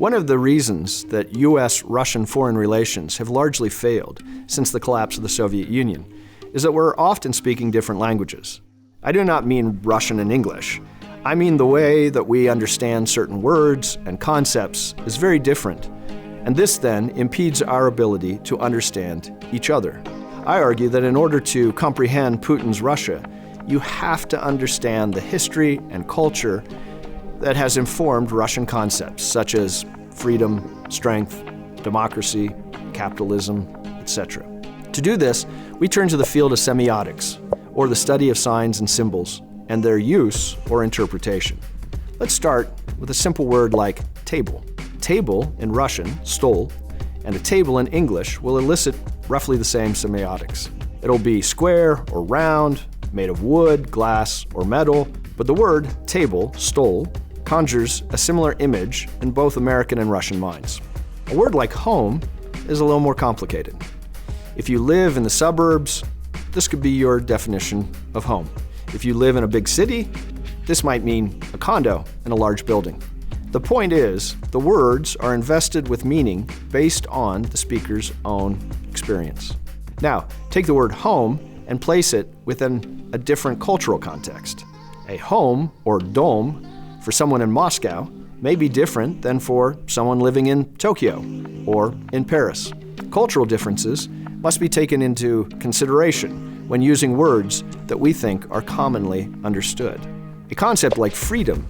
One of the reasons that U.S.-Russian foreign relations have largely failed since the collapse of the Soviet Union is that we're often speaking different languages. I do not mean Russian and English. I mean the way that we understand certain words and concepts is very different, and this then impedes our ability to understand each other. I argue that in order to comprehend Putin's Russia, you have to understand the history and culture that has informed Russian concepts such as freedom, strength, democracy, capitalism, etc. To do this, we turn to the field of semiotics, or the study of signs and symbols, and their use or interpretation. Let's start with a simple word like table. Table in Russian, stol, and a table in English will elicit roughly the same semiotics. It'll be square or round, made of wood, glass, or metal, but the word table, stol, conjures a similar image in both American and Russian minds. A word like home is a little more complicated. If you live in the suburbs, this could be your definition of home. If you live in a big city, this might mean a condo in a large building. The point is, the words are invested with meaning based on the speaker's own experience. Now, take the word home and place it within a different cultural context. A home, or dom, for someone in Moscow may be different than for someone living in Tokyo or in Paris. Cultural differences must be taken into consideration when using words that we think are commonly understood. A concept like freedom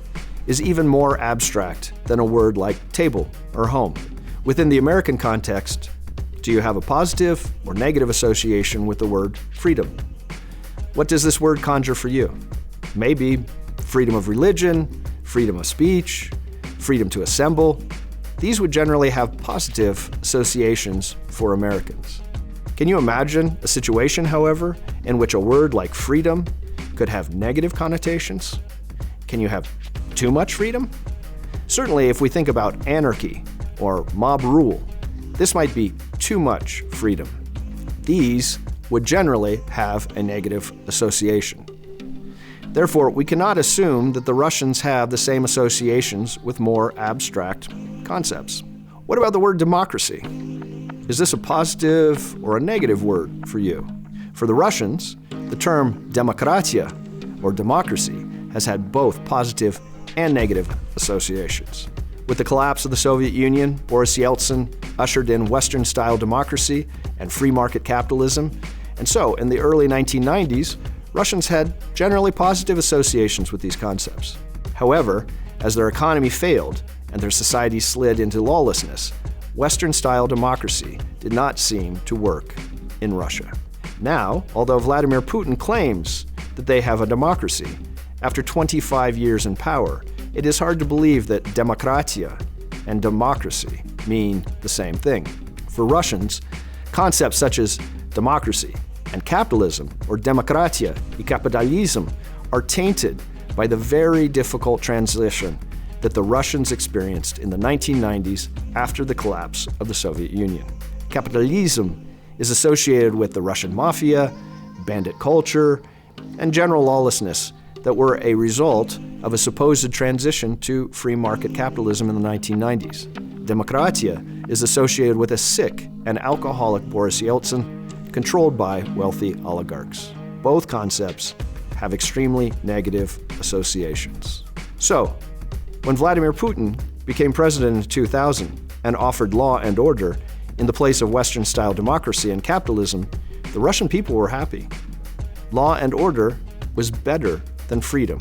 is even more abstract than a word like table or home. Within the American context, do you have a positive or negative association with the word freedom? What does this word conjure for you? Maybe freedom of religion, freedom of speech, freedom to assemble. These would generally have positive associations for Americans. Can you imagine a situation, however, in which a word like freedom could have negative connotations? Can you have too much freedom? Certainly, if we think about anarchy or mob rule, this might be too much freedom. These would generally have a negative association. Therefore, we cannot assume that the Russians have the same associations with more abstract concepts. What about the word democracy? Is this a positive or a negative word for you? For the Russians, the term demokratia, or democracy, has had both positive and negative associations. With the collapse of the Soviet Union, Boris Yeltsin ushered in Western-style democracy and free market capitalism, and so in the early 1990s, Russians had generally positive associations with these concepts. However, as their economy failed and their society slid into lawlessness, Western-style democracy did not seem to work in Russia. Now, although Vladimir Putin claims that they have a democracy, after 25 years in power, it is hard to believe that demokratia and democracy mean the same thing. For Russians, concepts such as democracy and capitalism, or demokratia and capitalism, are tainted by the very difficult transition that the Russians experienced in the 1990s after the collapse of the Soviet Union. Capitalism is associated with the Russian mafia, bandit culture, and general lawlessness that were a result of a supposed transition to free market capitalism in the 1990s. Demokratia is associated with a sick and alcoholic Boris Yeltsin, controlled by wealthy oligarchs. Both concepts have extremely negative associations. So, when Vladimir Putin became president in 2000 and offered law and order in the place of Western-style democracy and capitalism, the Russian people were happy. Law and order was better than freedom.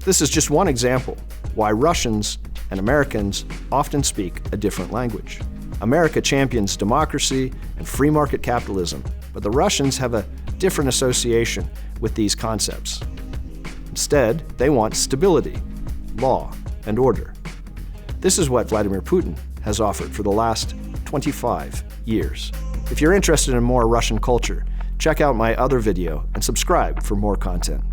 This is just one example why Russians and Americans often speak a different language. America champions democracy and free market capitalism, but the Russians have a different association with these concepts. Instead, they want stability, law, and order. This is what Vladimir Putin has offered for the last 25 years. If you're interested in more Russian culture, check out my other video and subscribe for more content.